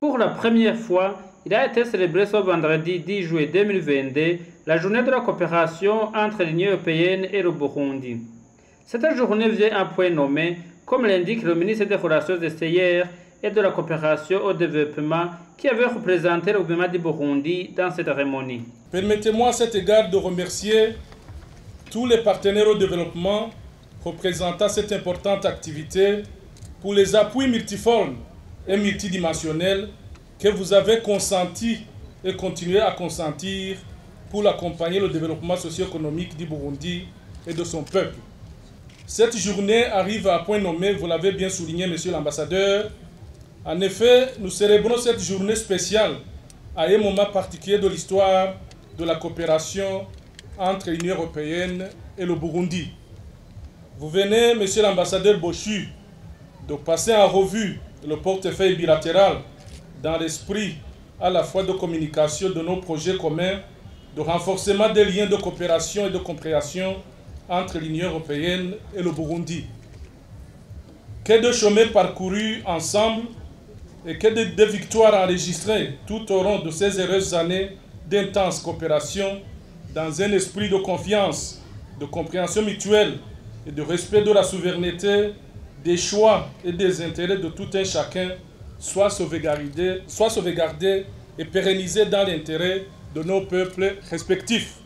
Pour la première fois, il a été célébré ce vendredi 10 juillet 2022 la journée de la coopération entre l'Union européenne et le Burundi. Cette journée vient à point nommé, comme l'indique le ministre des Relations extérieures et de la coopération au développement qui avait représenté le gouvernement du Burundi dans cette cérémonie. Permettez-moi à cet égard de remercier tous les partenaires au développement représentant cette importante activité pour les appuis multiformes et multidimensionnels que vous avez consenti et continuez à consentir pour accompagner le développement socio-économique du Burundi et de son peuple. Cette journée arrive à point nommé, vous l'avez bien souligné, monsieur l'ambassadeur. En effet, nous célébrons cette journée spéciale à un moment particulier de l'histoire de la coopération entre l'Union européenne et le Burundi. Vous venez, monsieur l'ambassadeur Boschu, de passer en revue le portefeuille bilatéral dans l'esprit à la fois de communication de nos projets communs, de renforcement des liens de coopération et de compréhension entre l'Union européenne et le Burundi. Que de chemins parcourus ensemble et que de victoires enregistrées tout au long de ces heureuses années d'intense coopération dans un esprit de confiance, de compréhension mutuelle et de respect de la souveraineté, des choix et des intérêts de tout un chacun soit sauvegardés et pérennisés dans l'intérêt de nos peuples respectifs.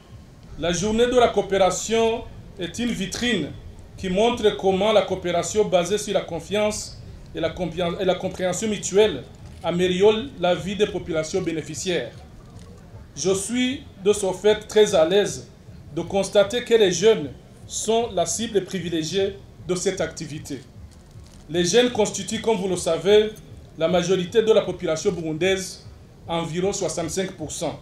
La journée de la coopération est une vitrine qui montre comment la coopération basée sur la confiance et la compréhension mutuelle améliore la vie des populations bénéficiaires. Je suis de ce fait très à l'aise de constater que les jeunes sont la cible privilégiée de cette activité. Les jeunes constituent, comme vous le savez, la majorité de la population burundaise, environ 65%.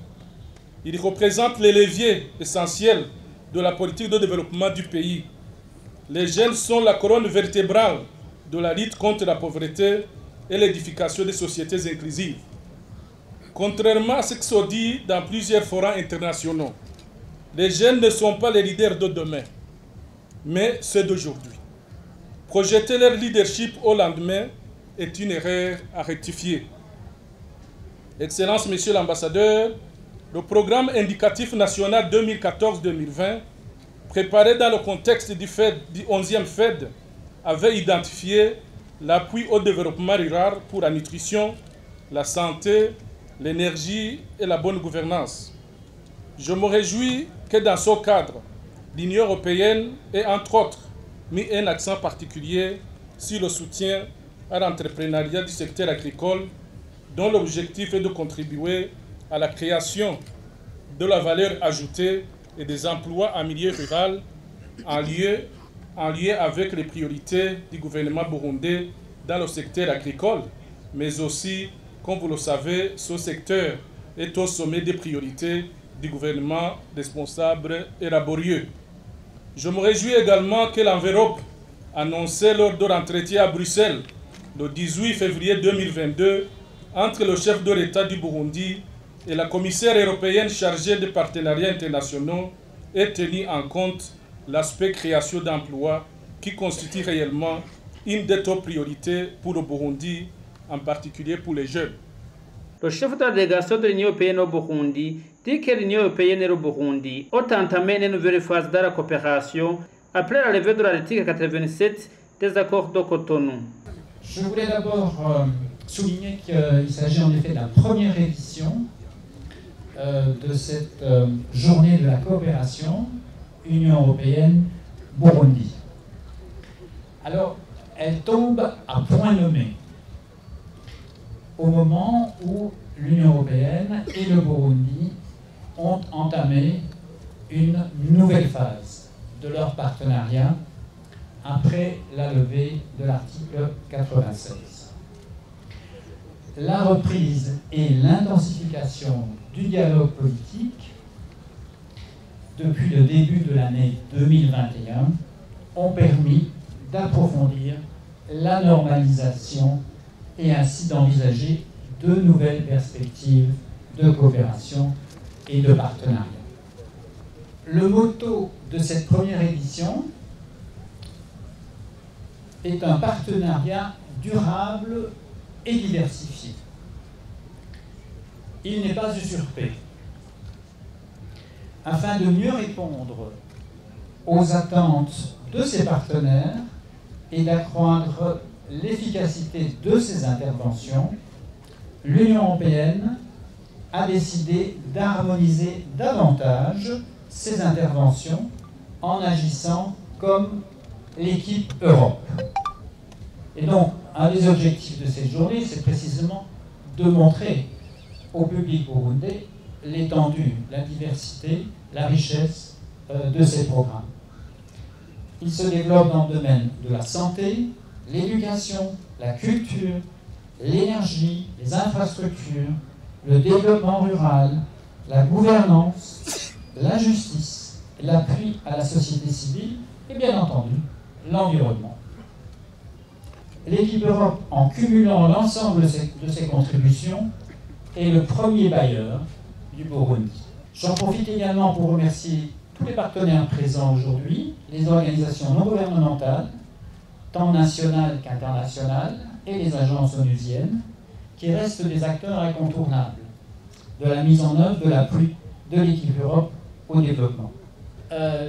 Ils représentent les leviers essentiels de la politique de développement du pays. Les jeunes sont la colonne vertébrale de la lutte contre la pauvreté et l'édification des sociétés inclusives. Contrairement à ce qui se dit dans plusieurs forums internationaux, les jeunes ne sont pas les leaders de demain, mais ceux d'aujourd'hui. Projeter leur leadership au lendemain est une erreur à rectifier. Excellence, Monsieur l'ambassadeur, le programme indicatif national 2014-2020, préparé dans le contexte du 11e FED, avait identifié l'appui au développement rural pour la nutrition, la santé, l'énergie et la bonne gouvernance. Je me réjouis que dans ce cadre, l'Union européenne ait entre autres mis un accent particulier sur le soutien à l'entrepreneuriat du secteur agricole, dont l'objectif est de contribuer à la création de la valeur ajoutée et des emplois en milieu rural en lien avec les priorités du gouvernement burundais dans le secteur agricole, mais aussi, comme vous le savez, ce secteur est au sommet des priorités du gouvernement responsable et laborieux. Je me réjouis également que l'enveloppe annoncée lors de l'entretien à Bruxelles le 18 février 2022 entre le chef de l'État du Burundi et la commissaire européenne chargée des partenariats internationaux ait tenu en compte l'aspect création d'emplois qui constitue réellement une des top priorités pour le Burundi, en particulier pour les jeunes. Le chef de la délégation de l'Union européenne au Burundi dit que l'Union européenne et le Burundi ont entamé une nouvelle phase de la coopération après la levée de l'article 87 des accords de Cotonou. Je voulais d'abord souligner qu'il s'agit en effet de la première édition de cette journée de la coopération Union européenne-Burundi. Alors, elle tombe à point nommé au moment où l'Union européenne et le Burundi ont entamé une nouvelle phase de leur partenariat après la levée de l'article 96. La reprise et l'intensification du dialogue politique depuis le début de l'année 2021 ont permis d'approfondir la normalisation et ainsi d'envisager de nouvelles perspectives de coopération et de partenariat. Le motto de cette première édition est un partenariat durable et diversifié. il n'est pas usurpé. Afin de mieux répondre aux attentes de ses partenaires et d'accroître l'efficacité de ses interventions, l'Union européenne a décidé d'harmoniser davantage ses interventions en agissant comme l'équipe Europe. Et donc, un des objectifs de cette journée, c'est précisément de montrer au public burundais l'étendue, la diversité, la richesse de ces programmes. Ils se développent dans le domaine de la santé, l'éducation, la culture, l'énergie, les infrastructures, le développement rural, la gouvernance, la justice, l'appui à la société civile et bien entendu l'environnement. L'équipe Europe, en cumulant l'ensemble de ses contributions, est le premier bailleur du Burundi. J'en profite également pour remercier tous les partenaires présents aujourd'hui, les organisations non gouvernementales, tant nationales qu'internationales, et les agences onusiennes, qui restent des acteurs incontournables de la mise en œuvre de l'appui de l'équipe Europe au développement.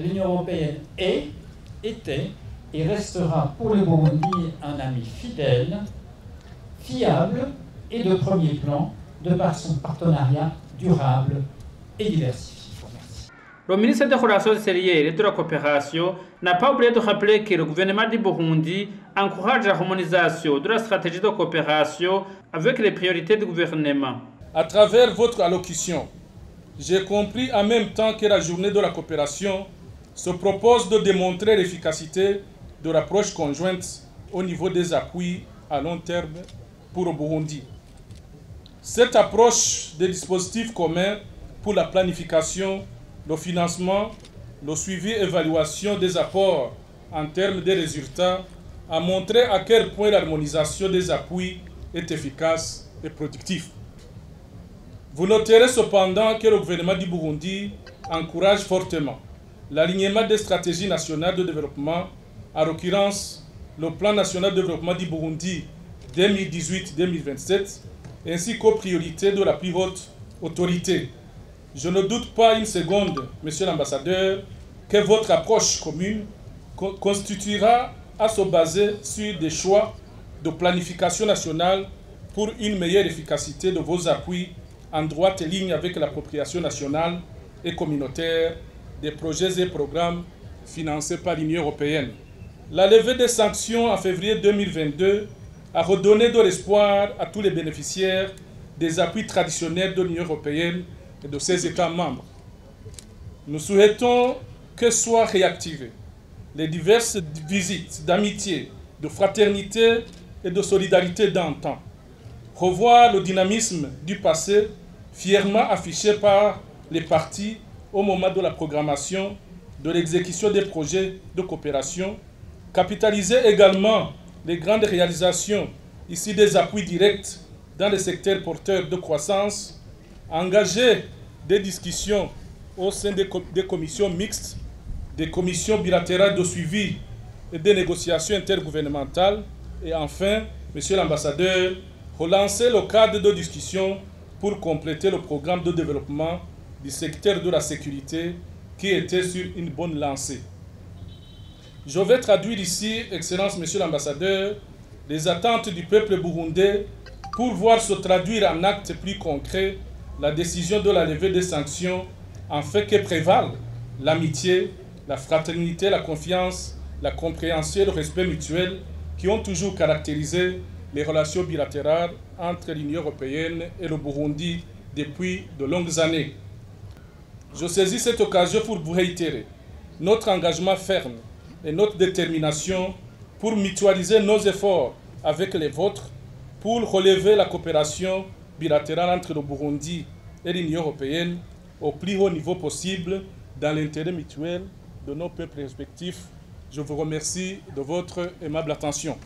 L'Union européenne était et restera pour le Burundi un ami fidèle, fiable et de premier plan de par son partenariat durable et diversifié. Le ministre des Relations extérieures et de la coopération n'a pas oublié de rappeler que le gouvernement du Burundi encourage la harmonisation de la stratégie de coopération avec les priorités du gouvernement. À travers votre allocution, j'ai compris en même temps que la journée de la coopération se propose de démontrer l'efficacité de l'approche conjointe au niveau des appuis à long terme pour le Burundi. Cette approche des dispositifs communs pour la planification, le financement, le suivi et évaluation des apports en termes de résultats a montré à quel point l'harmonisation des appuis est efficace et productive. Vous noterez cependant que le gouvernement du Burundi encourage fortement l'alignement des stratégies nationales de développement, en l'occurrence le plan national de développement du Burundi 2018-2027, ainsi qu'aux priorités de la plus haute autorité. Je ne doute pas une seconde, Monsieur l'ambassadeur, que votre approche commune constituera à se baser sur des choix de planification nationale pour une meilleure efficacité de vos appuis en droite ligne avec l'appropriation nationale et communautaire des projets et programmes financés par l'Union européenne. La levée des sanctions en février 2022 a redonné de l'espoir à tous les bénéficiaires des appuis traditionnels de l'Union européenne et de ses États membres. Nous souhaitons que soient réactivées les diverses visites d'amitié, de fraternité et de solidarité d'antan. Revoir le dynamisme du passé fièrement affiché par les partis au moment de la programmation de l'exécution des projets de coopération, capitaliser également les grandes réalisations ici des appuis directs dans les secteurs porteurs de croissance, engager des discussions au sein des commissions mixtes, des commissions bilatérales de suivi et des négociations intergouvernementales et enfin, Monsieur l'ambassadeur, relancer le cadre de discussion pour compléter le programme de développement du secteur de la sécurité qui était sur une bonne lancée. Je vais traduire ici, Excellence Monsieur l'ambassadeur, les attentes du peuple burundais pour voir se traduire en actes plus concrets la décision de la levée des sanctions en fait que prévalent l'amitié, la fraternité, la confiance, la compréhension et le respect mutuel qui ont toujours caractérisé les relations bilatérales entre l'Union européenne et le Burundi depuis de longues années. Je saisis cette occasion pour vous réitérer notre engagement ferme et notre détermination pour mutualiser nos efforts avec les vôtres pour relever la coopération bilatérale entre le Burundi et l'Union européenne au plus haut niveau possible dans l'intérêt mutuel de nos peuples respectifs. Je vous remercie de votre aimable attention.